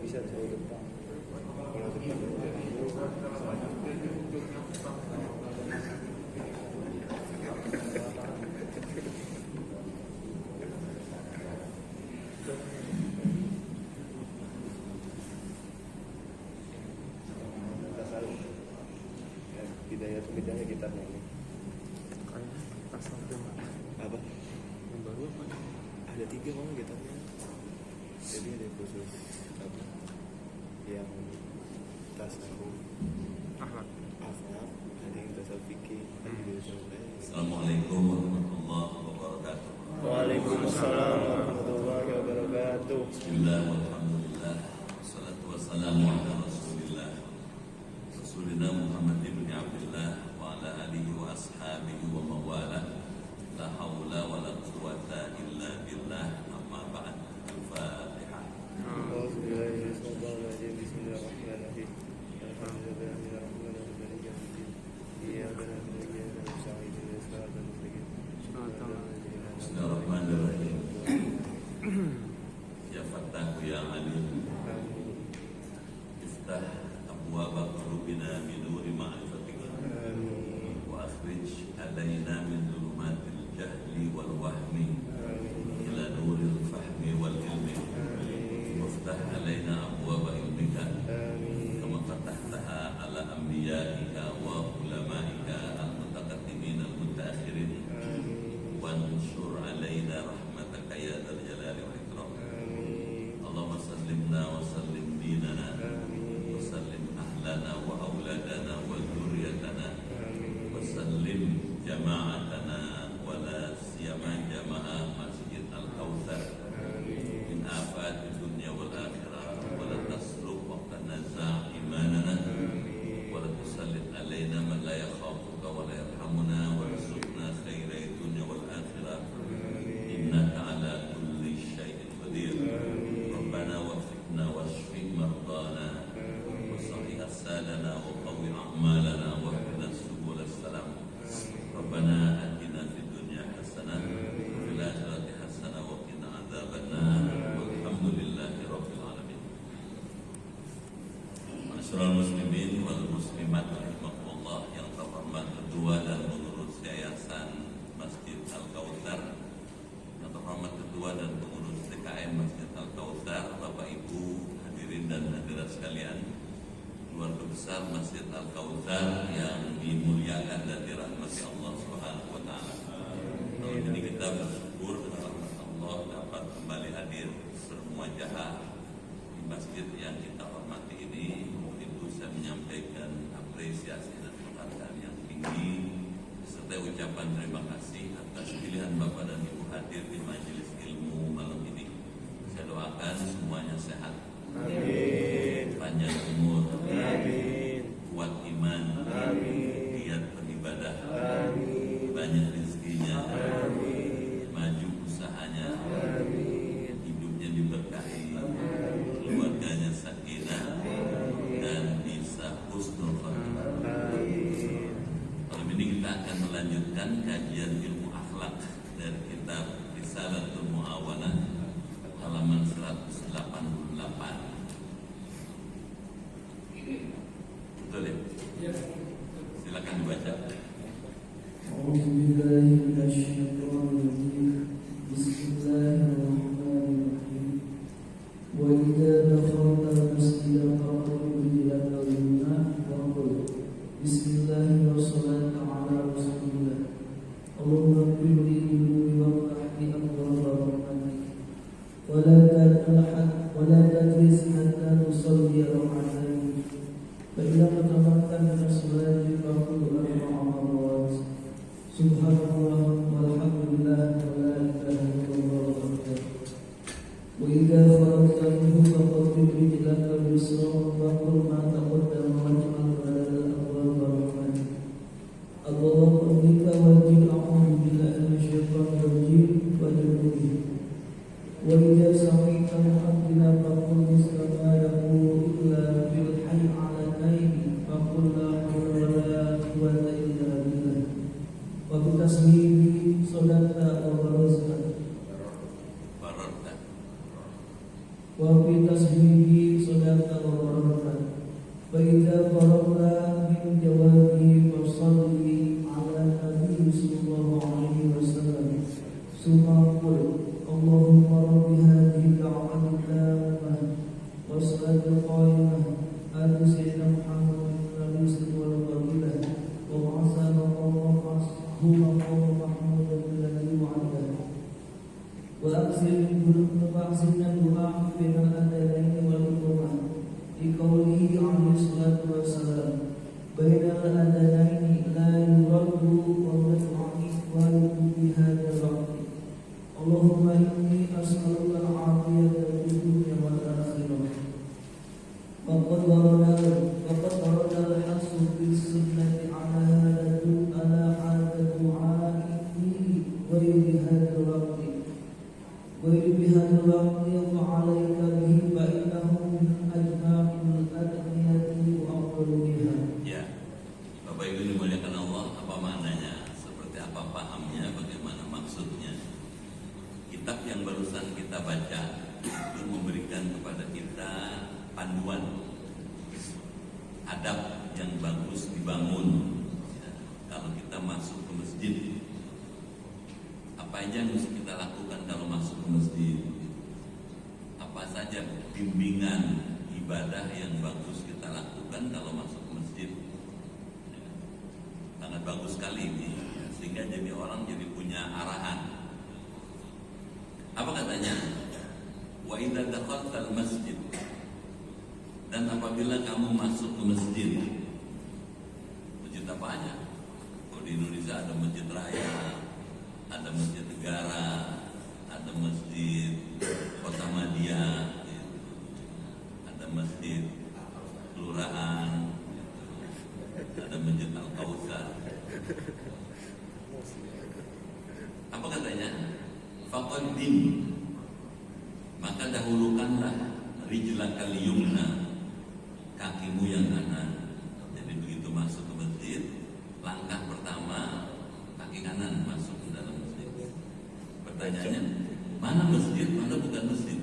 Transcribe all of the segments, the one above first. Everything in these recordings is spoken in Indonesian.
bisa jauh depan. Kalau depan bidangnya gitarnya ini. Kayaknya pasang tuh Apa? yang baru apa? Ada 3 malah gitarnya. Jadi ada khusus apa? Yang tasawuf, Akhlak. ada yang tasawuf fikih, ada yang tasawuf. Assalamualaikum warahmatullahi wabarakatuh. Waalaikumsalam warahmatullahi wabarakatuh. Bismillah walhamdulillah. Wassalatu wassalamu ala rasulillah Rasulina Muhammad ibn Abdullah wa ala alihi wa ashabihi wa mawala. La hawla wa la quwata illa billah. Amma ba'd. Al-Fatihah. Bismillahirrahmanirrahim. Alhamdulillahirrahmanirrahim. Iyyaka na'budu wa iyyaka nasta'in. Ihdinas siratal mustaqim. Bismillahirrahmanirrahim. Ya Fattah ya Alim, iftah abwaaba qulubina min nuri ma'rifatika wa akhrij alaina min dhulumatil jahli wal wahmi ila nuril fahmi wal ilmi. Waftah alaina abwaaba ilmika kama fatahtaha ala anbiya'ika wa ulamaika al-mutaqaddimin al-mutaakhirin. Wansur alaina rahmataka ya dzal jalali wal ikram. Allahumma sallimna wa sallim dinana wa sallim ahlana wa auladana wa dzurriyyatana wa sallim jama'atana wa la siyama jama'ah Masjid Al-Kautsar min afati dunya wal akhirah wa la tasluk waqtan naza' imanana wa la tusallit alaina man la yakhafuka wa la yarhamuna wa rizqna khairai dunya wal akhirah innaka ala kulli syai'in qadir. Rabbana wafiqna washfi mardana wa sahih asalana wa qawwi a'malana wa hdina subul salam. Rabbana atina fid dunya hasanah wa fil akhirati hasanah wa qina adzabannar. Walhamdulillahi rabbil alamin. Masyarul muslimin wal muslimat rahimakumullah, yang terhormat ketua dan pengurus Yayasan Masjid Al-Kautsar, yang terhormat ketua dan pengurus TKM Masjid Al-Kautsar, Bapak Ibu hadirin dan hadirat sekalian, keluarga besar Masjid Al-Kautsar yang dimuliakan dan dirahmati Allah Subhanahu wa taala. Tahun ini kita bersyukur dengan rahmat Allah dapat kembali hadir bermuajahah di masjid yang kita hormati ini. Itu saya menyampaikan apresiasi dan penghargaan yang tinggi serta ucapan terima kasih atas pilihan Bapak dan Ibu hadir di majelis ilmu malam ini. Saya doakan semuanya sehat, Amin. panjang umur, Amin. kuat iman, Amin. giat beribadah, Amin. banyak rezekinya, Amin. maju usahanya, Amin. hidupnya diberkahi, keluarganya sakinah, dan bisa husnul khotimah. Amin. Malam ini kita akan melanjutkan kajian ilmu akhlak dari kitab Risalatul Mu'awanah halaman 188. Betul ya? Silakan dibaca. أعوذ بالله من الشيطان الرجيم بسم الله الرحمن الرحيم وإذا دخلت المسجد فقل رجلك اليمنى وقل بسم الله والصلاة على رسول الله اللهم اغفر لي ذنوبي وافتح لي أبواب رحمتك ولا تجلس حتى نصلي ركعتين فإذا قطعت من الصلاة فقل أربع مرات سبحان الله والحمد لله ولا إله إلا الله أكبر وإذا خرجت منه فقد رجلك اليسرى وقل ما تقدم واجعل بدل الأبواب رحمتك اللهم بك وجه أعوذ بالله من الشيطان الرجيم وجنوبه وإذا سمعت مؤذنا فقل مثل ما يقول إلا بالحي على النيل فقل لا حول ولا قوة إلا بالله وبتسبيحه صدقت وبرزت Bararta. وبتسبيحه صدقت فإذا فرغت من جوابه فصل على النبي صلى الله عليه وسلم ثم قل اللهم رب هذه الدعوة التامة والصلاة القائمة آت سيدنا محمد الرزق والفضيلة وبعثه مقام محمود الذي وعده وأكثر الدعاء بين الأذانين والإقامة لقوله عليه الصلاة والسلام بين الأذانين لا يرد ويدعي والد بهذا الوقت اللهم إني أسألك العافية في الدنيا والآخرة وقد ورد الحث في السنة على هذا الدعاء غير بهذا الوقت وعليك به فإنه من أجمع الأدعية وأفضل بها. Ya, Bapak Ibu dimuliakan Allah, apa maknanya? Seperti apa pahamnya? Bagaimana maksudnya? Kitab yang barusan kita baca itu memberikan kepada kita panduan adab yang bagus dibangun ya, kalau kita masuk ke masjid. Apa aja yang mesti kita lakukan kalau masuk ke masjid? Apa saja bimbingan ibadah yang bagus kita lakukan kalau masuk ke masjid? Ya, sangat bagus sekali ini, sehingga jadi orang jadi punya arahan. Apa katanya? Wa idza dakhaltal masjid, dan apabila kamu masuk ke masjid. Masjid apa aja? Kalau di Indonesia ada masjid raya, ada masjid negara, ada masjid Kota Madia, ada masjid kelurahan, ada masjid Al-Kautsar. Apa katanya? Faqaddim, maka dahulukanlah rijlakal yumna, kakimu yang kanan. Jadi begitu masuk ke masjid, langkah pertama kaki kanan masuk ke dalam masjid. Pertanyaannya, mana masjid, mana bukan masjid?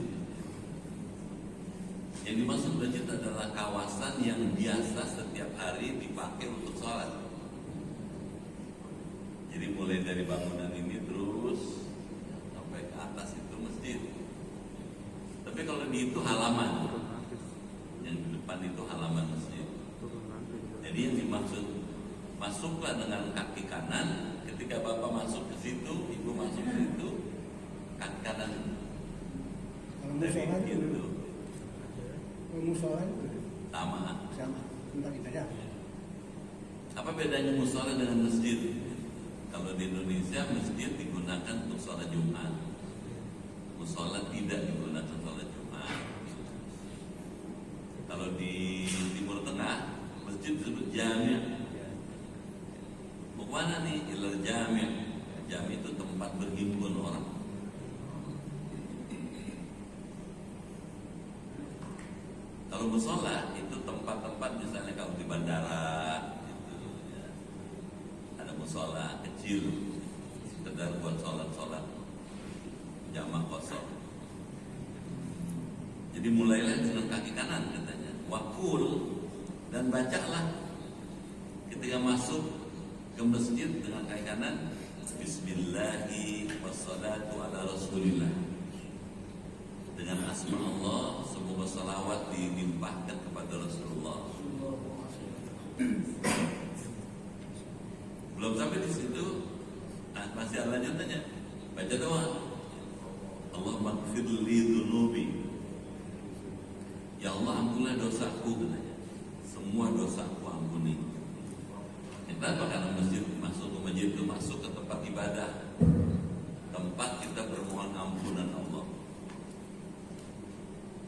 Yang dimaksud masjid adalah kawasan yang biasa setiap hari dipakai untuk sholat. Jadi mulai dari bangunan ini terus sampai ke atas itu masjid. Tapi kalau di itu halaman, yang di depan itu halaman masjid. Jadi yang dimaksud, masuklah dengan kaki kanan. Ketika bapak masuk ke situ, ibu masuk ke situ, kaki kanan. Dari itu musola sama. tempat ibadah. Apa bedanya musola dengan masjid? Kalau di Indonesia masjid digunakan untuk sholat Jumat, musola tidak digunakan sholat Jumat. Kalau di Timur Tengah masjid disebut jami'. Mau kemana nih? Ilal jami'. Jami' itu tempat berhimpun orang. Kalau musola itu tempat-tempat misalnya kalau di bandara gitu, ya. Ada musola kecil sekedar buat sholat-sholat jamaah kosong. Jadi mulailah dengan kaki kanan katanya. Wakul, dan bacalah ketika masuk ke masjid dengan kaki kanan, Bismillahi wassalatu ala rasulillah. Dengan asma Allah, semoga salawat dilimpahkan kepada Rasulullah. Belum sampai di situ, masih ada lanjutannya. Baca doa. Allahumma ighfir li dzunubi. Ya Allah, ampunilah dosaku katanya. Semua dosaku ampuni. Kenapa? Karena masjid, masuk ke masjid itu masuk ke tempat ibadah, tempat kita bermohon ampunan Allah.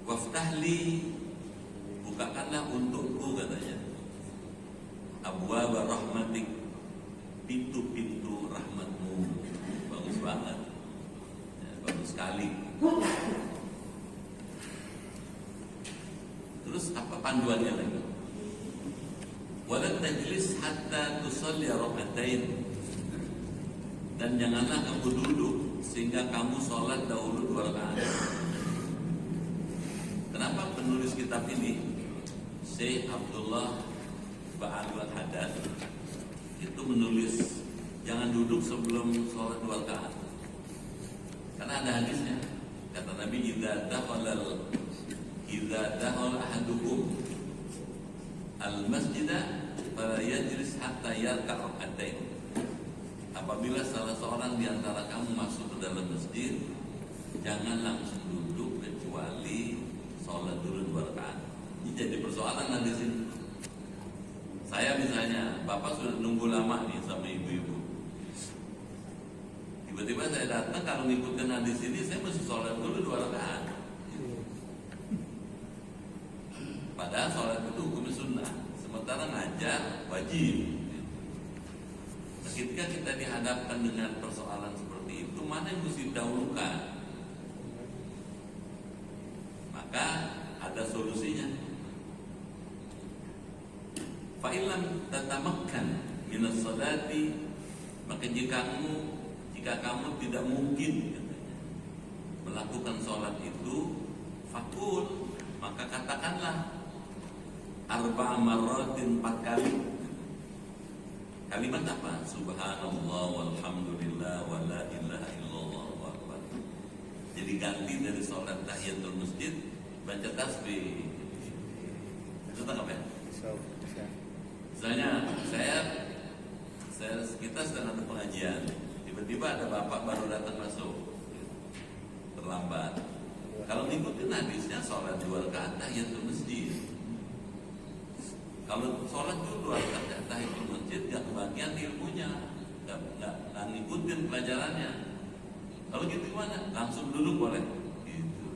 Waftahli, bukakanlah untukku katanya, abwaaba rahmatik, pintu-pintu rahmatmu. Bagus banget ya, bagus sekali. Terus apa panduannya lagi? Wala tajlis hatta tusalli raka'atain, dan janganlah kamu duduk sehingga kamu sholat dahulu 2 rakaat. Kenapa penulis kitab ini Syekh Abdullah Ba'alul Haddad itu menulis jangan duduk sebelum sholat 2 rakaat. Karena ada hadisnya. Kata Nabi, idza dakhala ahadukum al-masjida fala yajlis hatta yarka' rak'atain. Apabila salah seorang di antara kamu masuk ke dalam masjid, jangan langsung duduk kecuali sholat dulu 2 rakaat. Ini jadi persoalan nanti sini. Saya misalnya, bapak sudah nunggu lama nih sama ibu-ibu. Tiba-tiba saya datang, kalau ngikutin hadis ini, saya mesti sholat dulu 2 rakaat. Padahal sholat itu hukumnya sunnah, sementara ngajar wajib. Nah, ketika kita dihadapkan dengan persoalan seperti itu, mana yang mesti didahulukan? Maka ada solusinya. Fa'ilam tatamakkan minas salati, maka jika kamu tidak mungkin melakukan sholat itu, fakul, maka katakanlah 4 marratin 4 kali. Kalimat apa? Subhanallah walhamdulillah wa la ilaha illallah wa akbar. Jadi ganti dari sholat tahiyatul masjid baca tasbih. Itu tak apa ya? Misalnya kita sedang ada pengajian, tiba-tiba ada bapak baru datang masuk, terlambat. Kalau ngikutin hadisnya sholat 2 rakaat tahiyatul masjid. Kalau sholat dulu 2 rakaat tahiyatul masjid, gak kebagian ilmunya, gak ngikutin pelajarannya. Kalau gitu gimana? Langsung duduk boleh. Gitu.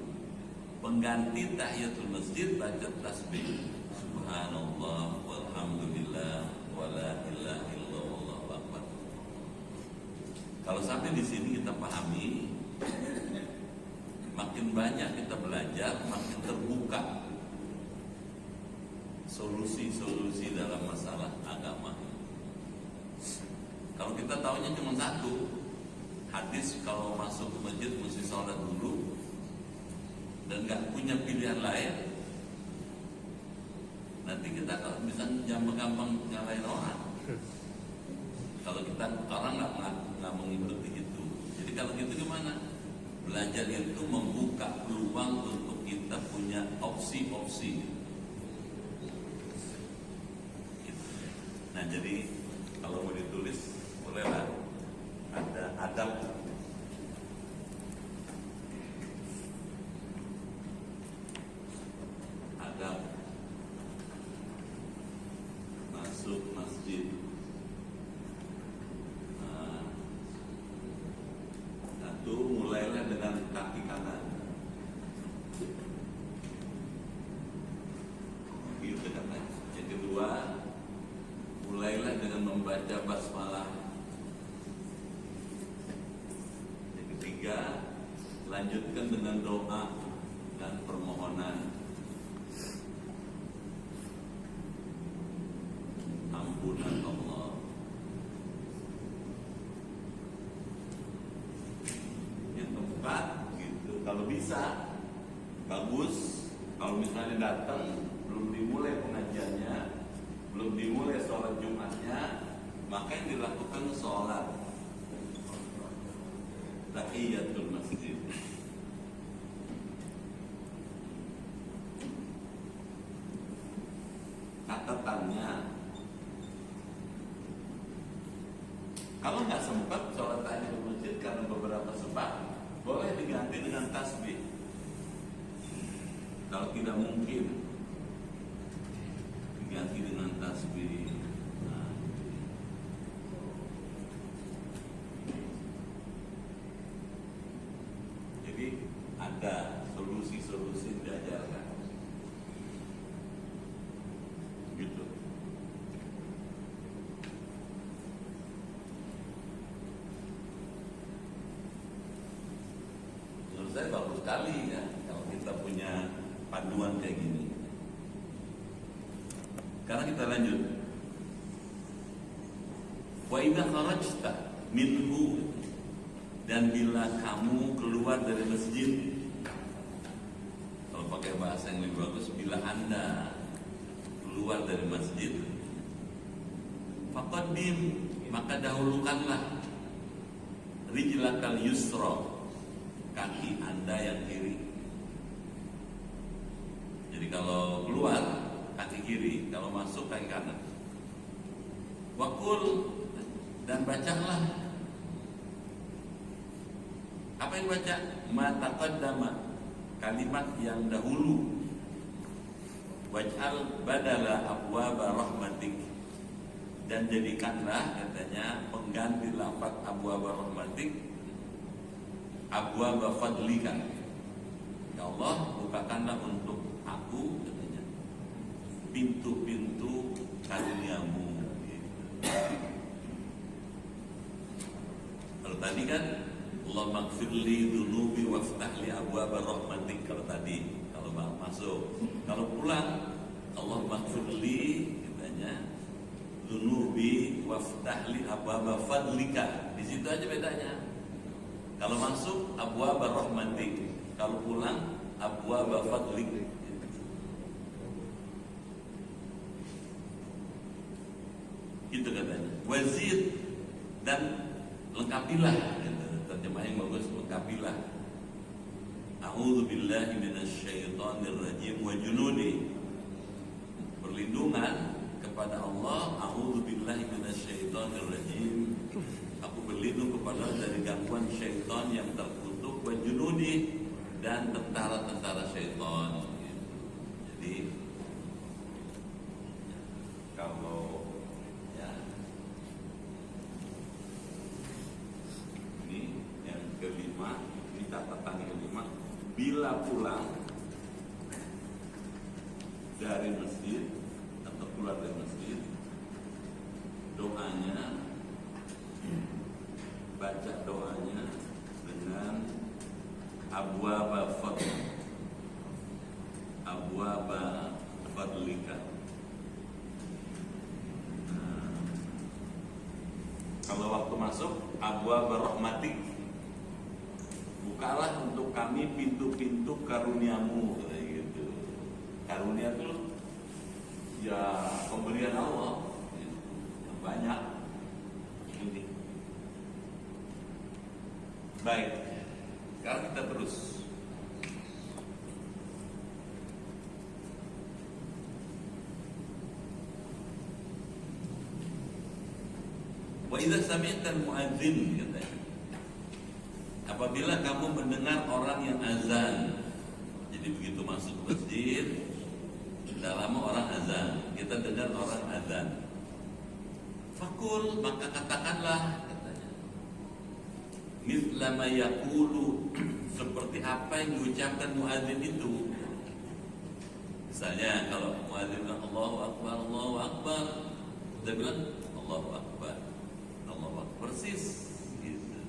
Pengganti tahiyatul masjid baca tasbih. Subhanallah walhamdulillah wala ilaha illallah wa akbar. Kalau sampai di sini kita pahami, makin banyak kita belajar, makin terbuka solusi-solusi dalam masalah agama. Kalau kita tahunya cuma satu, hadis kalau masuk ke masjid mesti sholat dulu dan gak punya pilihan lain, nanti kita bisa gampang nyalain orang. Kalau kita orang nggak mengikuti itu. Jadi kalau gitu gimana? Belajar itu membuka peluang untuk kita punya opsi-opsi. Gitu. Nah jadi kalau mau ditulis bolehlah ada adab. Masuk masjid. Satu, mulailah dengan kaki kanan. Gitu kan? Yang kedua, mulailah dengan membaca basmalah. Yang ketiga, lanjutkan dengan doa dan permohonan. Ampunan Allah. Yang keempat, gitu. Kalau bisa, bagus. Kalau misalnya datang belum dimulai pengajiannya, belum dimulai sholat Jumatnya, maka yang dilakukan sholat tahiyatul masjid. Catatannya, kalau nggak sempat sholat tahiyatul masjid karena beberapa sebab, boleh diganti dengan tasbih. Kalau tidak mungkin, diganti dengan tasbih. Nah. Jadi ada solusi-solusi yang diajarkan. Gitu. Menurut saya bagus sekali ya kalau kita punya panduan kayak gini. Sekarang kita lanjut. Wa idza kharajta minhu, dan bila kamu keluar dari masjid, kalau pakai bahasa yang lebih bagus, bila Anda keluar dari masjid, faqaddim, maka dahulukanlah rijlakal yusra, kaki Anda yang kiri. Jadi kalau keluar kaki kiri, kalau masuk kaki kanan. Waqul, dan bacalah. Apa yang baca? Ma taqaddama, kalimat yang dahulu. Waj'al badala abwaba rahmatik, dan jadikanlah katanya pengganti lafaz abwaba rahmatik abwaba fadlika. Ya Allah, bukakanlah untuk aku katanya pintu-pintu karuniamu. Kalau tadi kan Allahumma gfirli dunubi waftahli abwaba rahmatik, kalau tadi kalau masuk. Kalau pulang Allahumma gfirli katanya dunubi waftahli abwaba fadlika. Di situ aja bedanya. Kalau masuk abwaba rahmatik, kalau pulang abwaba fadlik. Itu katanya. Wazid, dan lengkapilah, terjemah yang bagus, lengkapilah. A'udzu billahi minasyaitonir rajim wa junudi. Perlindungan kepada Allah. A'udzu billahi minasyaitonir rajim. Aku berlindung kepada dari gangguan syaitan yang terkutuk, wa junudi, dan tentara-tentara syaitan. Jadi kalau ya, ini yang kelima, ini catatan kelima, bila pulang dari masjid atau keluar dari masjid, doanya, baca doanya dengan abwaba fadl, abwaba fadlika. Kalau waktu masuk abwaba rahmatik, bukalah untuk kami pintu-pintu karuniamu, kayak gitu. Karunia itu ya pemberian Allah yang banyak. Ini baik. Sekarang kita terus. Wa idza sami'tal muadzin, katanya, apabila kamu mendengar orang yang azan. Jadi begitu masuk masjid, sudah lama orang azan, kita dengar orang azan. Fakul, maka katakanlah, katanya, mithla ma yaqulu, seperti apa yang diucapkan muadzin itu. Misalnya kalau muadzin bilang Allahu Akbar, Allahu Akbar, kita bilang Allahu Akbar, Allahu Akbar, persis gitu.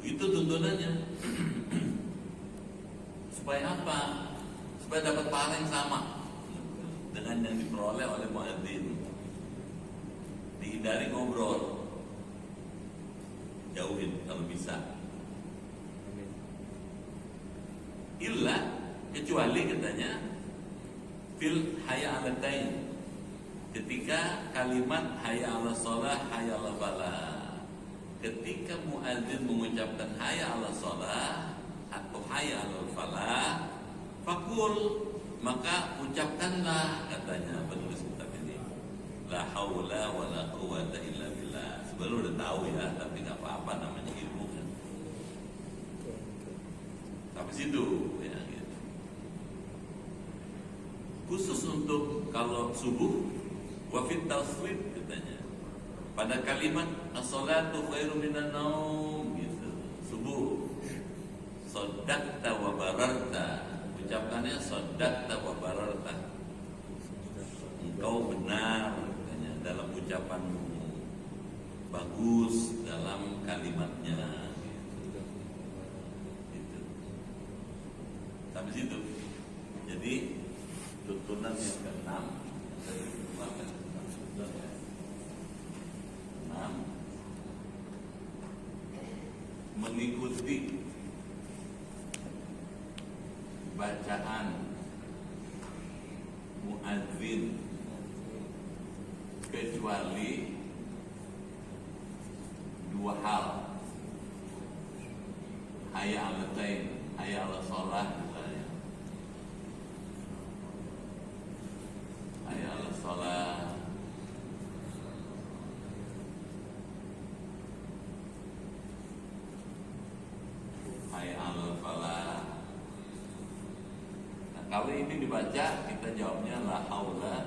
Itu tuntunannya. Supaya apa? Supaya dapat pahala yang sama dengan yang diperoleh oleh muadzin. Dihindari ngobrol, jauhin kalau bisa. Illa, kecuali katanya fil hayya 'alatain, ketika kalimat hayya 'alas shalah, hayya 'alal falah. Ketika muadzin mengucapkan hayya 'alas shalah atau hayya 'alal falah, fakul, maka ucapkanlah, katanya penulis kitab ini, la haula wala quwwata illa billah. Sebenarnya udah tahu ya, tapi nggak apa-apa, namanya ilmu kan. Sampai situ ya gitu. Khusus untuk kalau subuh, wa fit tasrif, katanya, pada kalimat as-salatu khairum minan naum gitu. Subuh, shaddaqta wa bararta, ucapkannya shaddaqta wa bararta, engkau benar, katanya, dalam ucapanmu, bagus dalam kalimatnya gitu. Sampai situ. Jadi tuntunan yang ke-6 mengikuti bacaan muadzin kecuali dua hal. Hayya 'alatain, hayya 'alas shalah misalnya. Hayya 'alas shalah. Hayya 'alal falah. Nah, kalau ini dibaca kita jawabnya la haula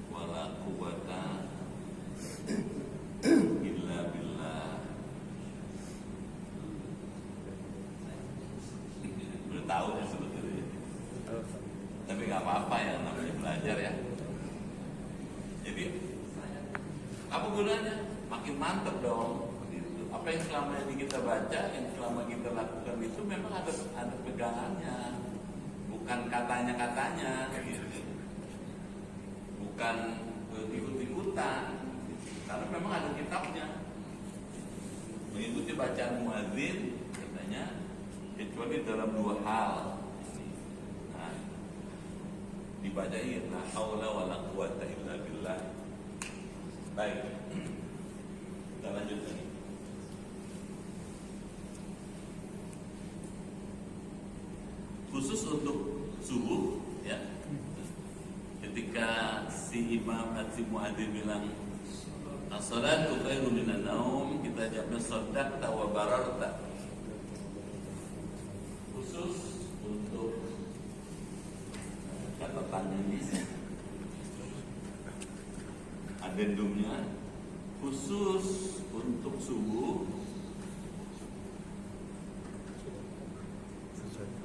wala quwata illa billah. Belum tahu ya sebetulnya, tapi nggak apa-apa ya, namanya belajar ya. Jadi apa gunanya? Makin mantep dong. Gitu. Apa yang selama ini kita baca, yang selama kita lakukan itu memang ada pegangannya, bukan katanya gitu. Bukan ikut-ikutan, karena memang ada kitabnya. Mengikuti bacaan muadzin katanya kecuali dalam dua hal. Nah, dibacain la haula wala quwata illa billah. Baik, kita lanjut lagi. Khusus untuk subuh ya, ketika si imam dan si muadzin bilang as-salatu khairum minan naum, kita jawabnya shadaqta wa bararta. Khusus untuk catatan ini, adendumnya khusus untuk subuh.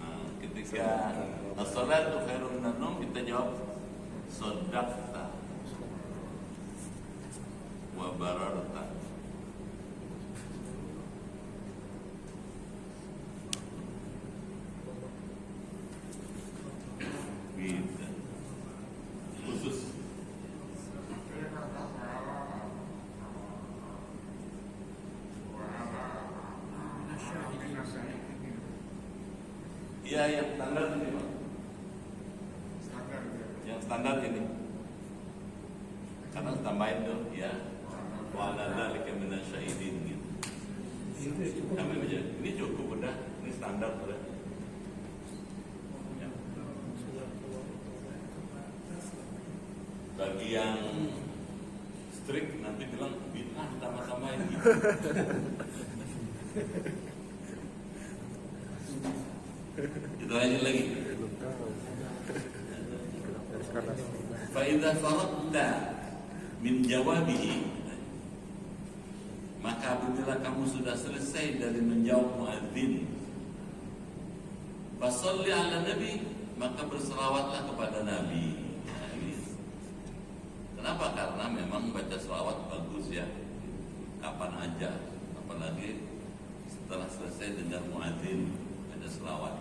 Nah, ketika as-salatu khairum minan naum, kita jawab shadaqta wa bararta. Gitu. Khusus. Iya, yang standar ini Pak. Yang standar ini. Karena tambahin tuh ya. Wa ala dzalika minasyahidin gitu. Kami baca, ini cukup udah, ini standar udah. Ya. Bagi yang strict nanti bilang bid'ah ditambah-tambahin gitu. Kita lanjut lagi. Fa idza faradta min jawabihi, maka apabila kamu sudah selesai dari menjawab muadzin, fasalli ala nabi, maka berselawatlah kepada nabi. Nah, ini. Kenapa? Karena memang baca selawat bagus ya, kapan aja, apalagi setelah selesai dengan muadzin ada selawat.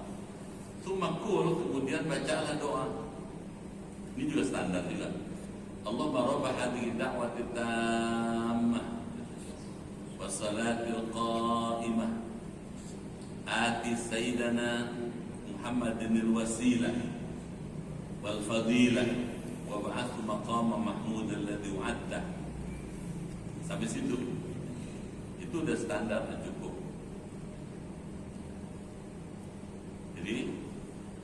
Sumakul, kemudian bacalah doa. Ini juga standar juga. Allahumma rabb hadhihi da'wati tammah wassalatil qa'imah ati sayyidana Muhammadin al-wasilah wal fadilah wa ba'athu maqama mahmud alladhi wa'adta. Sampai situ. Itu udah standar, udah cukup. Jadi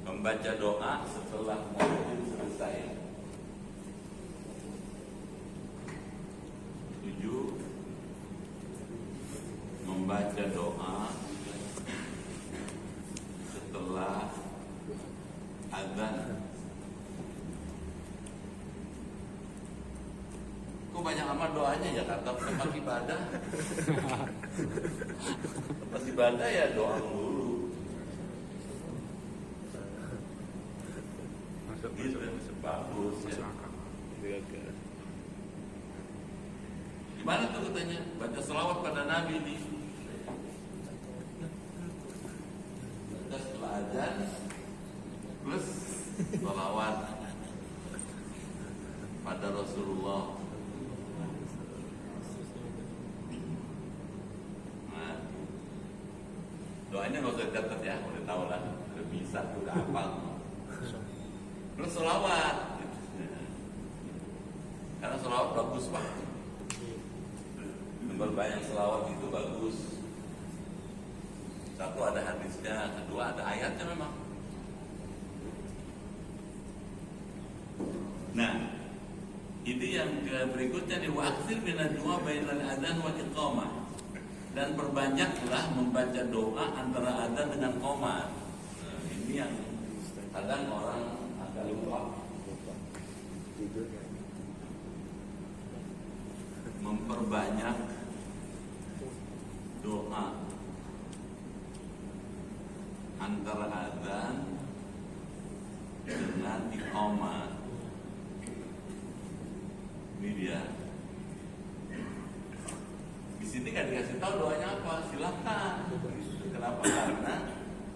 membaca doa setelah muadzin selesai. 7. Membaca doa setelah azan. Kok banyak amat doanya ya, kata tempat ibadah. Tempat ibadah ya doa dulu. Gitu, bagus ya. Gimana tuh katanya baca selawat pada Nabi ini? Baca setelah azan plus selawat pada Rasulullah. Nah, Doanya nggak usah dicatat ya, udah tahu lah, udah bisa, udah hafal. Terus selawat, karena selawat bagus Pak. Memperbanyak selawat itu bagus. Satu ada hadisnya, kedua ada ayatnya memang. Nah, ini yang berikutnya nih, wa'aksir minad du'a bainal adzan wal iqamah. Dan perbanyaklah membaca doa antara adzan dengan qomat. Nah, ini yang kadang orang agak lupa. Tidur ya. Memperbanyak doa antara adzan dengan iqamah. Ini dia. Di sini kan dikasih tahu doanya apa, silahkan. Kenapa? Karena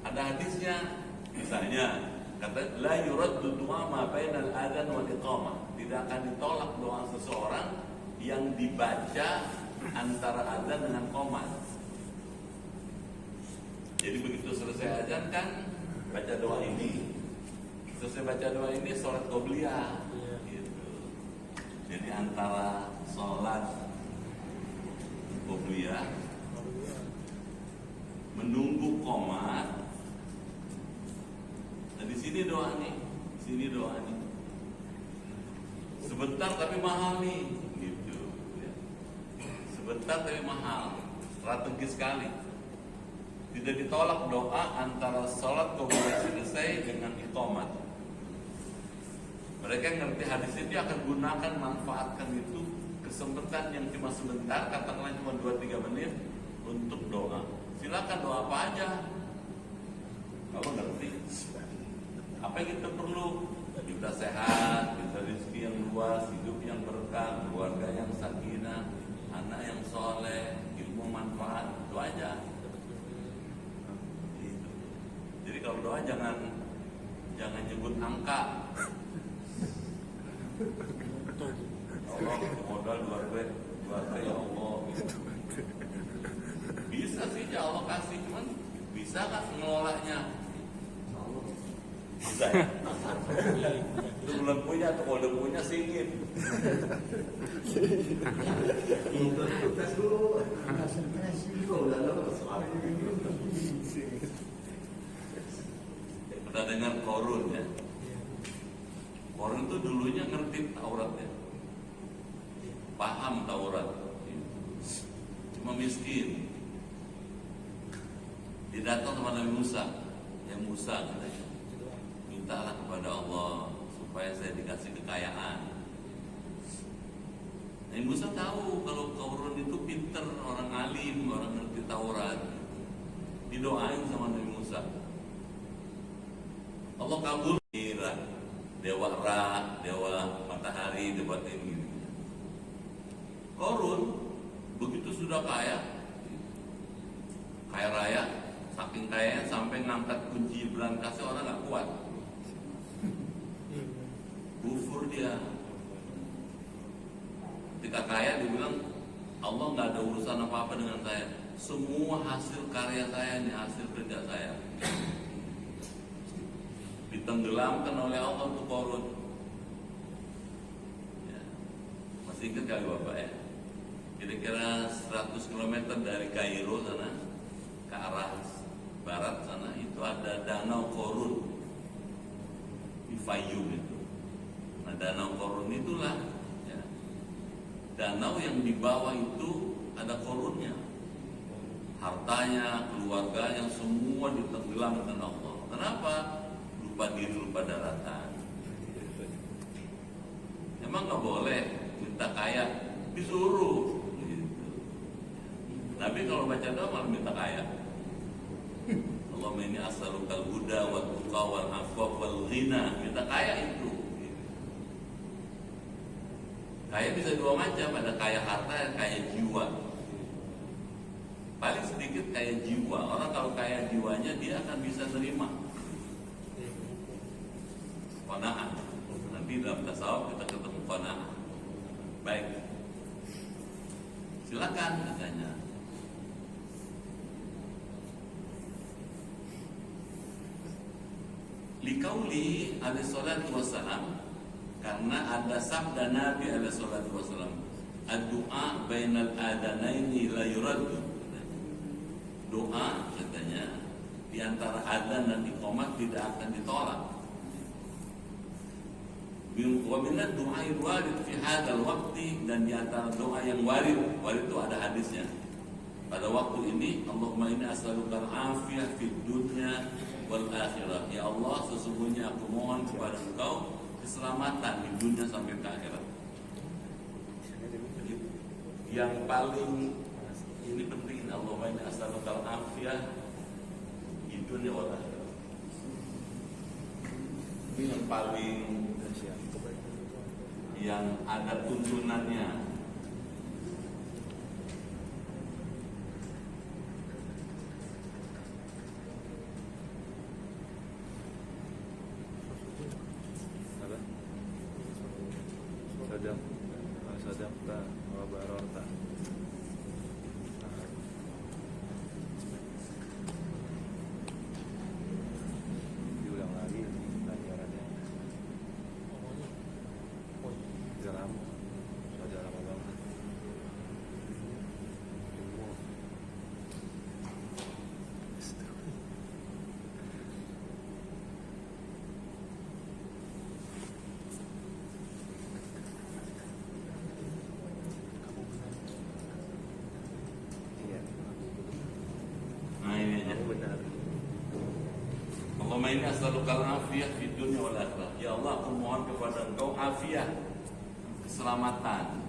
ada hadisnya. Misalnya, kata la yuraddu du'a ma bainal adzan wal iqamah. Tidak akan ditolak doa seseorang yang dibaca antara adzan dengan qomat. Jadi begitu selesai adzan kan baca doa ini. Selesai baca doa ini sholat qobliyah. Gitu. Jadi antara sholat qobliyah menunggu qomat. Nah di sini doa nih, sini doa nih. Sebentar tapi mahal nih, gitu. Sebentar tapi mahal, strategis sekali. Tidak ditolak doa antara sholat qobliyah selesai dengan iqamat. Mereka yang ngerti hadis ini akan gunakan, manfaatkan itu kesempatan yang cuma sebentar, katakanlah cuma 2-3 menit untuk doa. Silakan doa apa aja. Kamu ngerti? Apa yang kita perlu? Kita sehat, kita rezeki yang luas, hidup yang berkah, keluarga yang sakinah, anak yang soleh, ilmu manfaat, itu aja. Gitu. Jadi kalau doa jangan nyebut angka. Allah modal 2 ya Allah. Bisa sih ya Allah kasih, cuman bisa nggak ngelolanya? Bisa ya? Itu belum punya, atau kalau punya singkir. Pernah dengar Korun ya? Korun itu dulunya ngerti Taurat ya, paham Taurat, cuma miskin. Dia datang sama Nabi Musa, ya Musa katanya, mintalah kepada Allah supaya saya dikasih kekayaan. Nabi Musa tahu kalau Korun itu pinter, orang alim, orang ngerti Taurat. Didoain sama Nabi Musa, Allah kabul. Dewa Ra, dewa matahari, dewa ini. Korun begitu sudah kaya raya, saking kaya sampai ngangkat kunci berangkasnya orang nggak kuat. Kufur dia. Ketika kaya dia bilang, Allah nggak ada urusan apa-apa dengan saya. Semua hasil karya saya ini hasil kerja saya. Ditenggelamkan oleh Allah untuk Korun. Ya. Masih ingat kali Bapak ya? Kira-kira 100 km dari Kairo sana ke arah barat sana itu ada danau Korun di Fayum itu. Nah danau Korun itulah ya, danau yang di bawah itu ada Korunnya, hartanya, keluarganya semua ditenggelamkan Allah. Kenapa? Lupa diri, lupa daratan. Emang nggak boleh minta kaya, disuruh. Gitu. Nabi kalau baca doa malah minta kaya. Allahumma inni as'alukal huda wat tuqa wal afwa wal ghina. Minta kaya itu. Kaya bisa dua macam, ada kaya harta dan kaya jiwa. Paling sedikit kaya jiwa. Orang kalau kaya jiwanya dia akan bisa terima qanaah. Nanti dalam tasawuf kita ketemu qanaah. Baik. Silakan katanya. Liqauli alaihi salatu wassalam, karena ada sabda Nabi alaihi salatu wassalam, ad-du'a bainal adanaini la yuraddu. Doa katanya di antara adzan dan iqamah tidak akan ditolak. Wa minad du'ai warid fi hadzal waqti, dan di antara doa yang warid itu ada hadisnya. Pada waktu ini, Allahumma inni as'aluka al-afiyah fid dunya wal akhirah. Ya Allah, sesungguhnya aku mohon kepada Engkau keselamatan di dunia sampai ke akhirat. Yang paling ini penting, Allahumma inni as'aluka al-afiyah di dunia wal akhirah. Ini yang paling, yang ada tuntunannya. Sadaqta wa bararta. Diulang lagi pelajarannya. Sudah lama banget. Benar. Allahumma inni as'aluka al-afiyah fid dunya wal akhirah. Ya Allah, aku mohon kepada Engkau afiyah, keselamatan.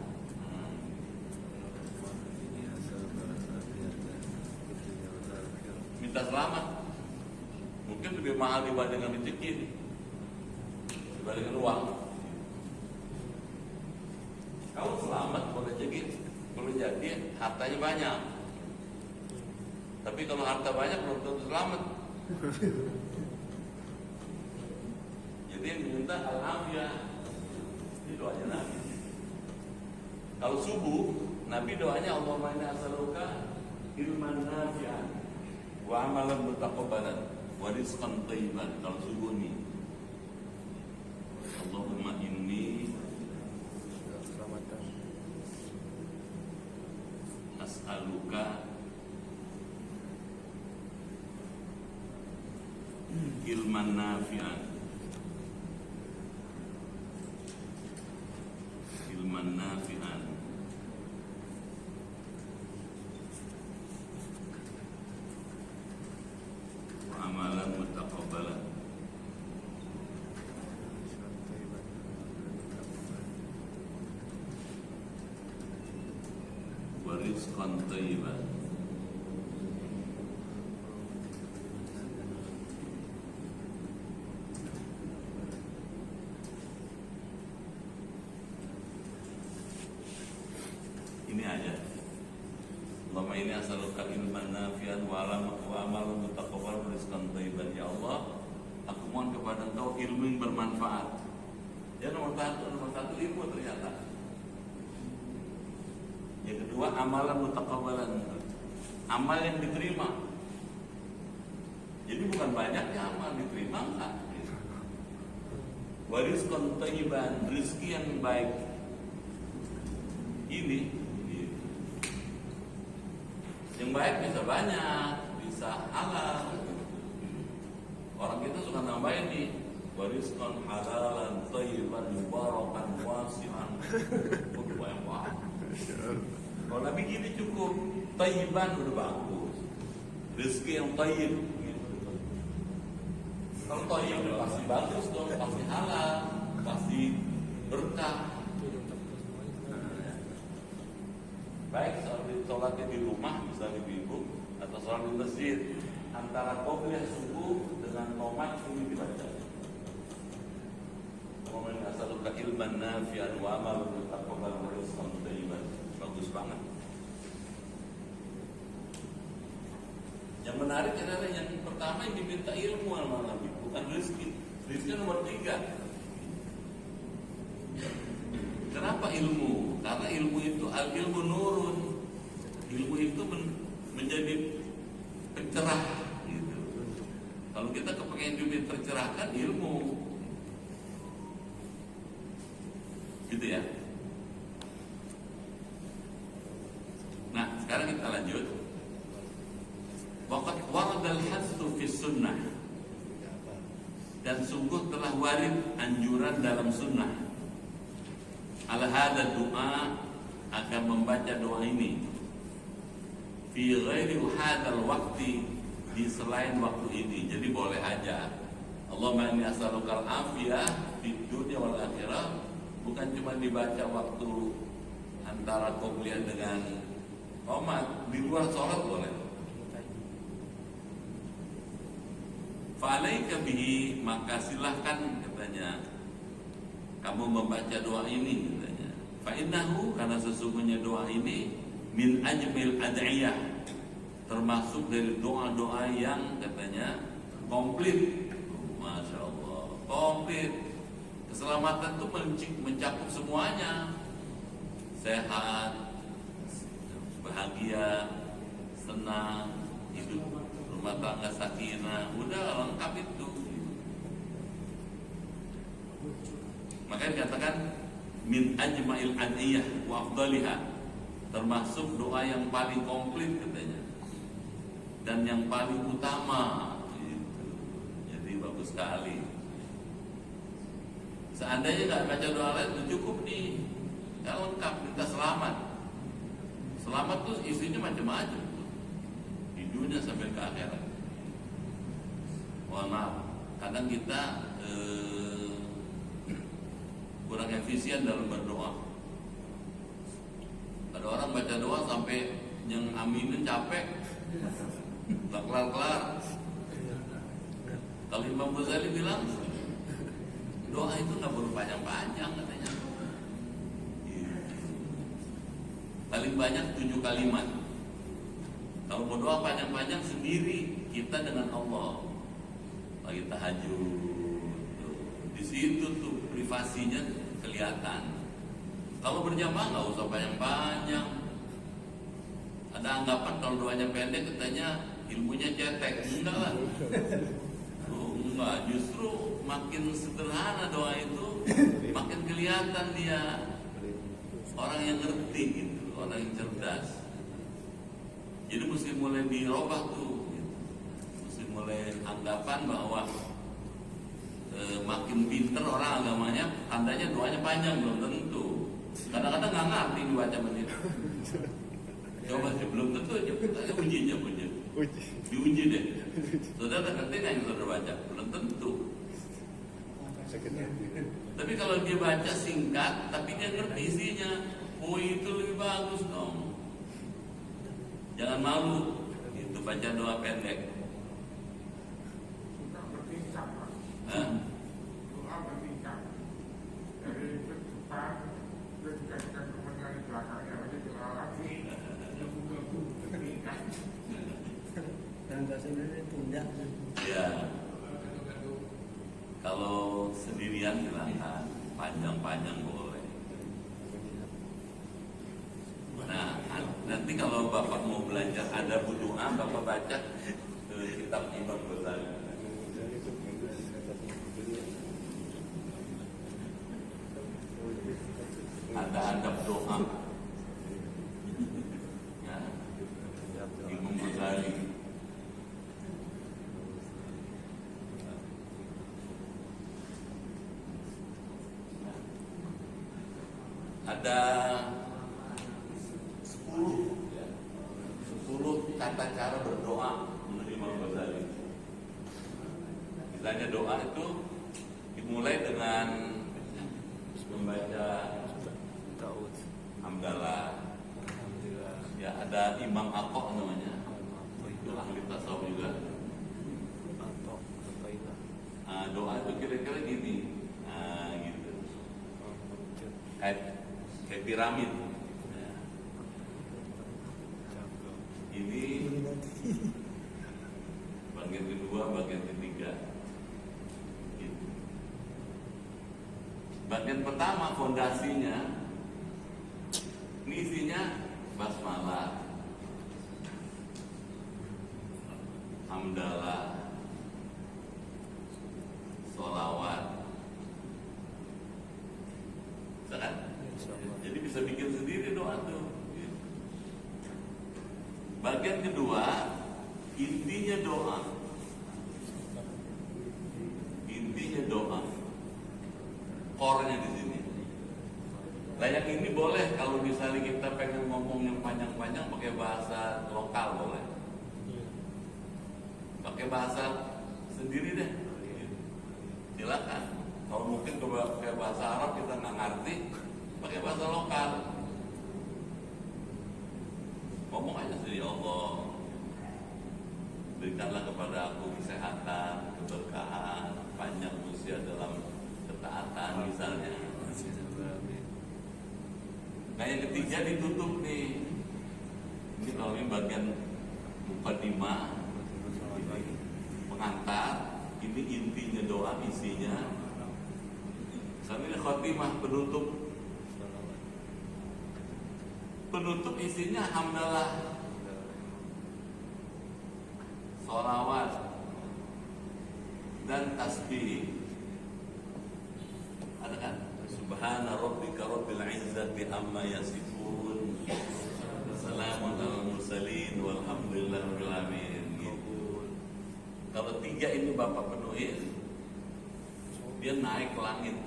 Minta selamat. Mungkin lebih mahal dibandingkan rezeki, dibandingkan uang. Kalau selamat boleh jadi hartanya banyak. Tapi kalau harta banyak belum tentu selamat. Jadi yang diminta al-afiyah, ini doanya Nabi. Kalau subuh, Nabi doanya Allahumma inni as'aluka ilman nafi'an wa amalan mutaqabbalan wa rizqan thayyiban. Kalau subuh nih, Allahumma inni as'aluka ilman nafi'an wa amalan mutaqabbalan wa rizqan thayyiban. Ini aja. Allahumma inni as'aluka ilman nafi'an wa amalan mutaqabbalan wa rizqan thayyiban. Ya Allah, aku mohon kepada Engkau ilmu yang bermanfaat. Ya nomor satu ilmu ternyata. Yang kedua amalan mutaqabbalan, amal yang diterima. Jadi bukan banyaknya amal diterima, enggak. Wa rizqan thayyiban, rezeki yang baik. Ini yang baik bisa banyak, bisa halal. Orang kita suka nambahin nih, warizqan halalan thayyiban mubarakan wasi'an. Udah banyak banget. Kalau Nabi gini cukup, thayyiban udah bagus. Rezeki yang thayyib gitu. Kalau thayyib udah pasti bagus dong, pasti halal, pasti berkah. Baik sholatnya di rumah, misalnya ibu-ibu, atau sholat di masjid, antara qobliyah subuh dengan qomat ini dibaca. Wa min as'aluka ilman nafi'an wa amalan mutaqabbalan wa rizqan thayyiban. Bagus banget. Yang menarik adalah yang pertama yang diminta ilmu sama Nabi, bukan rezeki. Rezeki nomor 3. Kenapa ilmu? Karena ilmu itu al-ilmu nurun. Ilmu itu menjadi pencerah gitu. Kalau Kalau kita kepengen hidup tercerahkan, ilmu. Gitu ya. Nah, sekarang kita lanjut. Waqad waradal hatsu fi sunnah. Dan sungguh telah warid anjuran dalam sunnah. Ala hadha doa akan membaca doa ini fi ghairi hadzal waqti, di selain waktu ini. Jadi boleh aja. Allahumma inni as'alukal afiyah fid dunya wal akhirah, bukan cuma dibaca waktu antara qobliyah dengan qomat, di luar sholat boleh. Fa'alaika bihi, maka silahkan katanya kamu membaca doa ini katanya. Fa'innahu, karena sesungguhnya doa ini min ajmil ad'iyah, termasuk dari doa-doa yang katanya komplit. Masya Allah, komplit. Keselamatan itu mencakup semuanya. Sehat, bahagia, senang, hidup rumah tangga sakinah, udah lengkap itu. Makanya dikatakan min ajma'il ad'iyah wa afdaliha, termasuk doa yang paling komplit katanya, dan yang paling utama gitu. Jadi bagus sekali. Seandainya nggak baca doa lain itu cukup nih, nggak lengkap. Kita selamat. Selamat tuh isinya macam-macam, di dunia sampai ke akhirat. Mohon maaf, kadang kita kurang efisien dalam berdoa. Ada orang baca doa sampai yang aminin capek, nggak kelar-kelar. Kalau Imam Ghazali bilang doa itu nggak perlu panjang-panjang katanya. Paling banyak 7 kalimat. Kalau mau doa panjang-panjang sendiri kita dengan Allah, lagi tahajud, di situ tuh privasinya kelihatan. Kalau berjamaah nggak usah panjang-panjang. Ada anggapan kalau doanya pendek katanya ilmunya cetek. Enggak lah. Oh, enggak, justru makin sederhana doa itu makin kelihatan dia orang yang ngerti gitu, orang yang cerdas. Jadi mesti mulai dirubah tuh gitu. Mesti mulai anggapan bahwa makin pinter orang agamanya tandanya doanya panjang, belum tentu. Kadang-kadang nggak ngerti dibaca menit. Coba sih, belum tentu aja. Ujinya diuji deh. Saudara ngerti nggak yang saudara baca? Belum tentu. Tapi kalau dia baca singkat, tapi dia ngerti isinya, oh itu lebih bagus dong. Jangan malu, itu baca doa pendek. Hah? Doa bertingkat dari depan ke kemudian belakangnya menjadi doa lagi yang bertingkat. Dan bahasa Indonesia tundak. Ya. Kalau sendirian silahkan, panjang-panjang boleh. Nah, nanti kalau Bapak mau belajar ada doa, Bapak baca kitab Imam Ghazali. Ada adab doa. Ya, Imam Ghazali. Ada 10 tata cara berdoa menurut Imam Ghazali. Misalnya doa itu dimulai dengan membaca hamdalah. Ya, ada Imam Atok namanya, itu ahli tasawuf juga. Doa itu kira-kira gini, gitu, kayak piramid. Ini bagian kedua, bagian ketiga. Gitu. Bagian pertama fondasinya, ini isinya basmalah, hamdalah, Bagian kedua, intinya doa. Intinya doa. Core-nya di sini. Nah yang ini boleh kalau misalnya kita pengen ngomong yang panjang-panjang pakai bahasa lokal boleh. Pakai bahasa sendiri deh. Silakan. Kalau mungkin pakai bahasa Arab kita nggak ngerti, pakai bahasa lokal. Ngomong aja sendiri, ya Allah, berikanlah kepada aku kesehatan, keberkahan, panjang usia dalam ketaatan misalnya. Nah yang ketiga ditutup nih. Ini kalau ini bagian mukadimah, pengantar. Ini intinya doa, isinya. Sampai ini khotimah, penutup. Penutup isinya hamdalah, sholawat, dan tasbih. Ada kan? Subhana rabbika rabbil izzati amma yasifun. Salamun alal mursalin walhamdulillahi rabbil alamin. Kalau tiga ini Bapak penuhin, dia naik ke langit.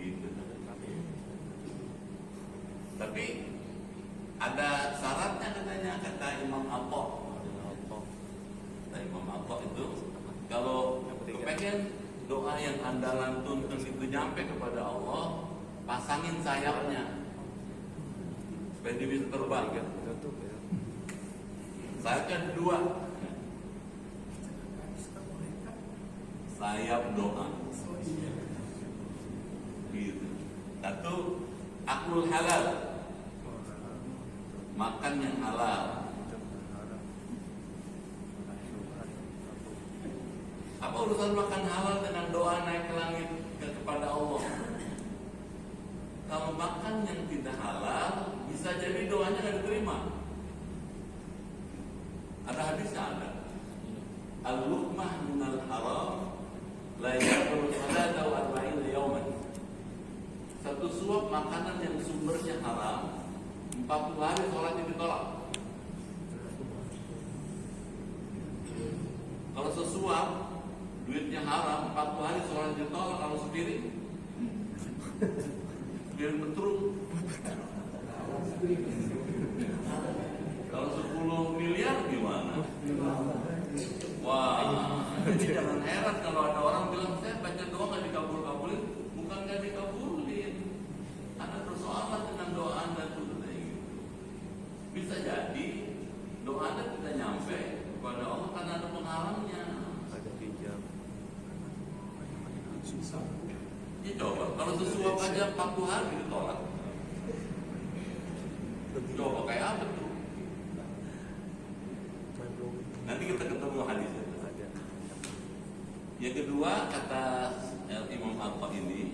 Gitu. Tapi ada syaratnya katanya, kata Imam Atta. Kata Imam Atta itu, kalau kepengen doa yang Anda lantunkan itu nyampe kepada Allah, pasangin sayapnya supaya dia bisa terbang. Sayapnya dua, sayap doa. Gitu. Satu, aklul halal, makan yang halal. Apa urusan makan halal dengan doa naik ke langit kepada Allah? Kalau makan yang tidak halal, bisa jadi doanya nggak diterima. Ada hadisnya ada. Al-luqmah minal haram la yaqbalu salata wa arba'ina yawman. Satu suap makanan yang sumbernya haram, 40 hari sholatnya ditolak. Kalau sesuap duitnya haram, 40 hari sholatnya ditolak. Kalau sepiring betruk. Kalau 10 miliar gimana? Wah, jadi jangan heran kalau ada orang bilang saya baca doa nggak dikabul-kabulin. Bukan nggak dikabulin, ada persoalan dengan doa Anda tuh gitu. Bisa jadi doa Anda tidak nyampe kepada Allah karena ada penghalangnya. Ada pinjam. Ya coba, kalau sesuap aja 40 hari ditolak. Coba kayak apa tuh? Nanti kita ketemu hadisnya. Yang kedua kata Imam Atta ini,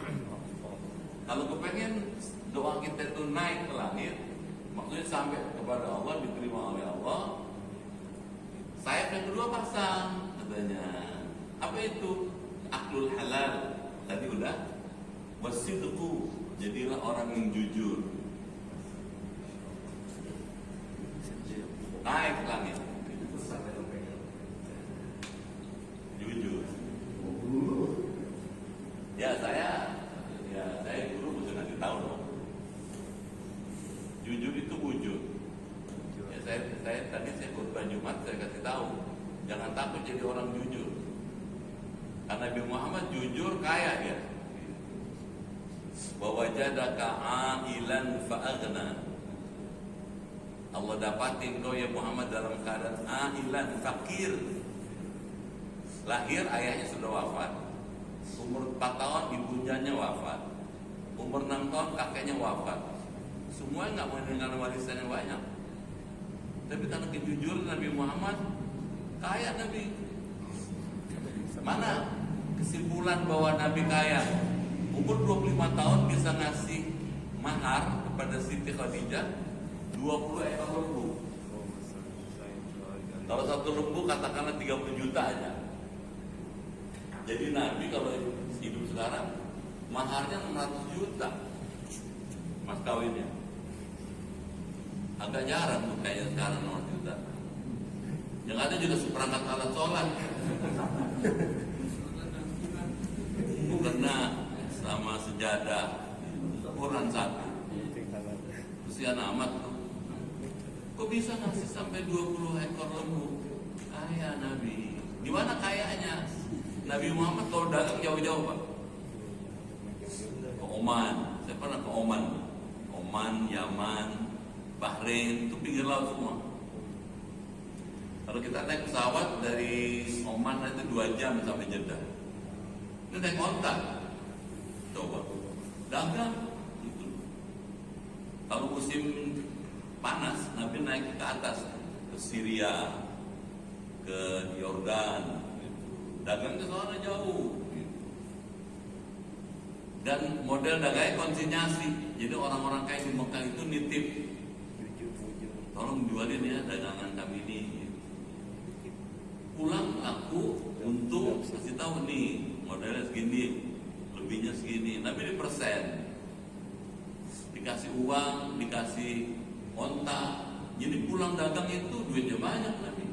kalau kepengen doa kita itu naik ke langit, maksudnya sampai kepada Allah, diterima oleh Allah, sayap yang kedua pasang katanya. Apa itu? Aklul halal. Tadi udah. Wasidqu, jadilah orang yang jujur. Naik ke langit. Jujur. Ya saya guru bisa ngasih tahu dong. Jujur itu wujud. Ya saya tadi khutbah Jumat saya kasih tahu, jangan takut jadi orang jujur. Karena Nabi Muhammad jujur kaya ya. Wa wajadaka ailan fa'aghna. Allah dapatin kau ya Muhammad dalam keadaan ailan, fakir. Lahir ayahnya sudah wafat. Umur 4 tahun ibunya wafat. Umur 6 tahun kakeknya wafat. Semua nggak meninggalkan warisan yang banyak. Tapi karena kejujuran Nabi Muhammad, kaya Nabi. Mana kesimpulan bahwa Nabi kaya? Umur 25 tahun bisa ngasih mahar kepada Siti Khadijah 20 ekor lembu. Kalau satu lembu katakanlah 30 juta aja. Jadi Nabi kalau hidup sekarang maharnya 600 juta mas kawinnya. Agak jarang tuh kayak sekarang orang kita. Yang ada juga seperangkat alat sholat. Karena sama sejadah, Quran 1. Kesian amat tuh. Kok bisa ngasih sampai 20 ekor lembu? Kaya Nabi. Gimana kayanya? Nabi Muhammad kalau dagang jauh-jauh Pak. Ke Oman. Saya pernah ke Oman. Oman, Yaman, Bahrain, itu pinggir laut semua. Kalau kita naik pesawat dari Oman itu 2 jam sampai Jeddah. Itu naik onta. Coba. Dagang. Gitu. Kalau musim panas, Nabi naik ke atas. Ke Syria, ke Yordan. Dagang ke sana jauh. Dan model dagangnya konsinyasi. Jadi orang-orang kaya di Mekah itu nitip, tolong jualin ya dagangan kami ini. Pulang laku, untung kasih tahu nih modelnya segini, lebihnya segini. Nabi dipersen, dikasih uang, dikasih onta. Jadi pulang dagang itu duitnya banyak Nabi.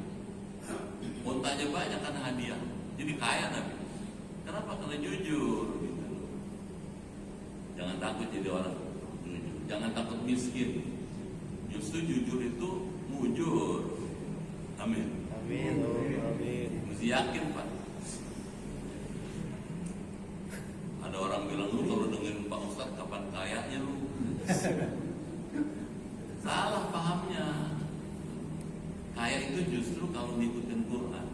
Ontanya banyak karena hadiah. Jadi kaya Nabi. Kenapa? Karena jujur. Gitu. Jangan takut jadi orang jujur. Jangan takut miskin. Justru jujur itu mujur. Amin. Amin. Amin. Mesti yakin Pak. Ada orang bilang lu kalau dengerin Pak Ustadz kapan kayanya lu? Salah pahamnya. Kaya itu justru kalau ngikutin Quran.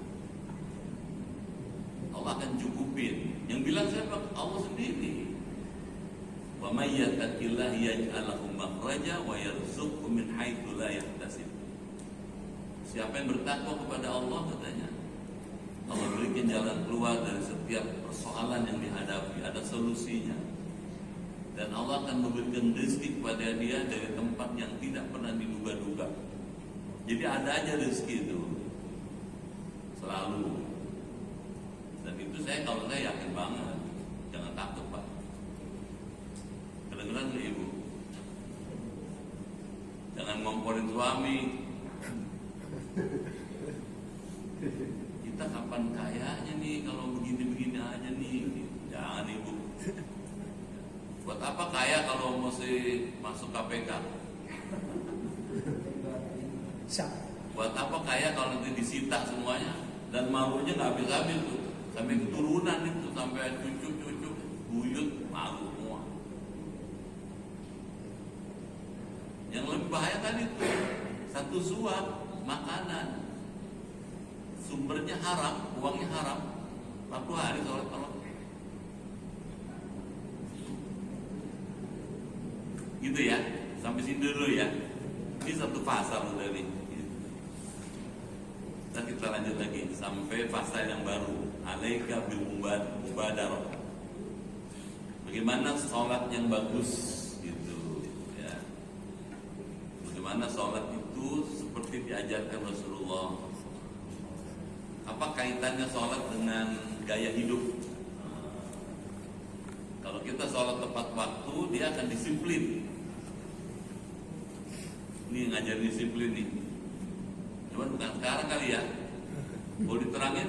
Allah akan cukupin. Yang bilang siapa? Allah sendiri. Wa may yattaqillaha yaj'al lahu makhraja wa yarzuqhu min haitsu la yahtasib. Siapa yang bertakwa kepada Allah katanya, Allah berikan jalan keluar dari setiap persoalan yang dihadapi, ada solusinya. Dan Allah akan memberikan rezeki kepada dia dari tempat yang tidak pernah diduga-duga. Jadi ada aja rezeki itu selalu. Dan itu kalau saya yakin banget. Jangan takut Pak. Kedengeran nggak Ibu? Jangan ngomporin suami. Kita kapan kayanya nih kalau begini-begini aja nih. Jangan Ibu. Buat apa kaya kalau mesti masuk KPK? Buat apa kaya kalau nanti disita semuanya dan malunya nggak habis-habis tuh, sampai keturunan itu, sampai cucu-cucu buyut malu semua. Yang lebih bahaya kan itu satu suap makanan, sumbernya haram, uangnya haram, 40 hari sholat tolong. Gitu ya, sampai sini dulu ya. Ini satu pasal udah nih. Dan kita lanjut lagi sampai pasal yang baru. Alaika bil mubadarah. Bagaimana sholat yang bagus gitu ya. Bagaimana sholat itu seperti diajarkan Rasulullah. Apa kaitannya sholat dengan gaya hidup? Kalau kita sholat tepat waktu, dia akan disiplin. Ini ngajar disiplin nih. Cuman bukan sekarang kali ya. Mau diterangin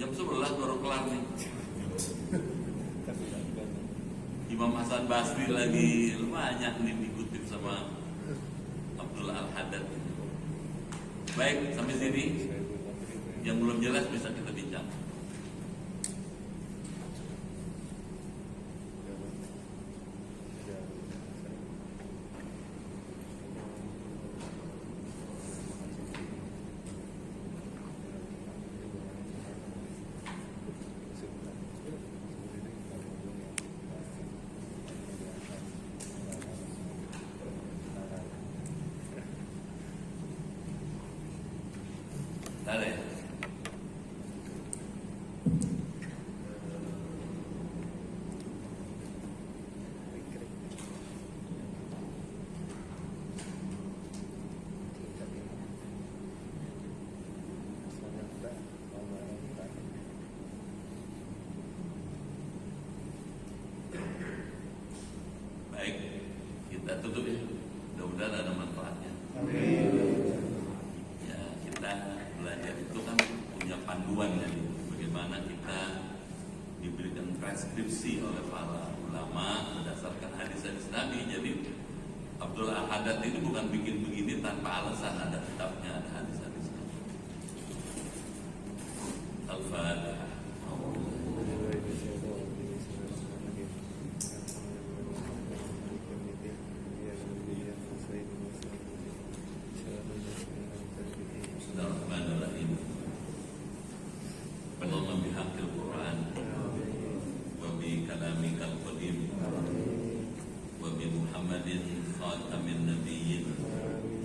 jam 11 baru kelar nih. Imam Hasan Basri lagi banyak nih dikutip sama Abdullah Al-Haddad. Baik, sampai sini. Yang belum jelas bisa kita bincang. Ada ya? panduan jadi bagaimana kita diberikan preskripsi oleh para ulama berdasarkan hadis-hadis Nabi. Jadi Abdul Al-Haddad ini bukan bikin begini tanpa alasan, ada kitabnya, ada hadis-hadisnya. Al-Fatihah. Bismillahirrahmanirrahim. Allahumma bihaqqil Qur'an wa bi kalamikal qadim wa bi Muhammadin khatamin nabiyyin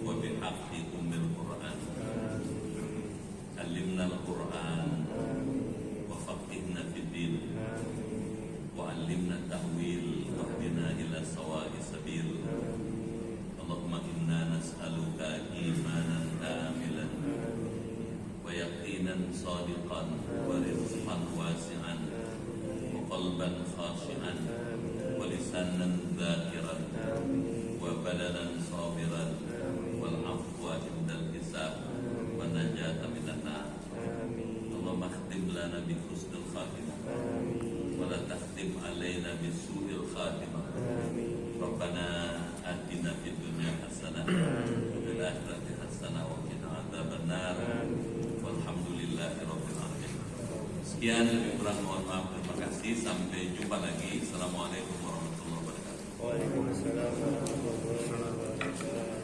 wa bi haqqi ummil Qur'an allimna al-Qur'an wa faqihna fid din wa allimna ta'wil wa hdina ila sawa'i sabil. Allahumma inna nas'aluka imanan kamilan wa yaqinan sadiqan wa rizqan wasi'an wa qalban khashi'an wa lisanan dhakiran wa badanan sabiran wal afwa indal hisab wa najata minan nar. Allahumma khtim lana bi husnil khatimah wa la takhtim alaina bi su'il khatimah. Rabbana atina fid dunya hasanah wa fil akhirati hasanah wa qina adzabannar. Walhamdulillahi rabbil alamin. Sekian, lebih kurang mohon maaf, terima kasih. Sampai jumpa lagi. Assalamualaikum warahmatullahi wabarakatuh. Waalaikumsalam warahmatullahi wabarakatuh.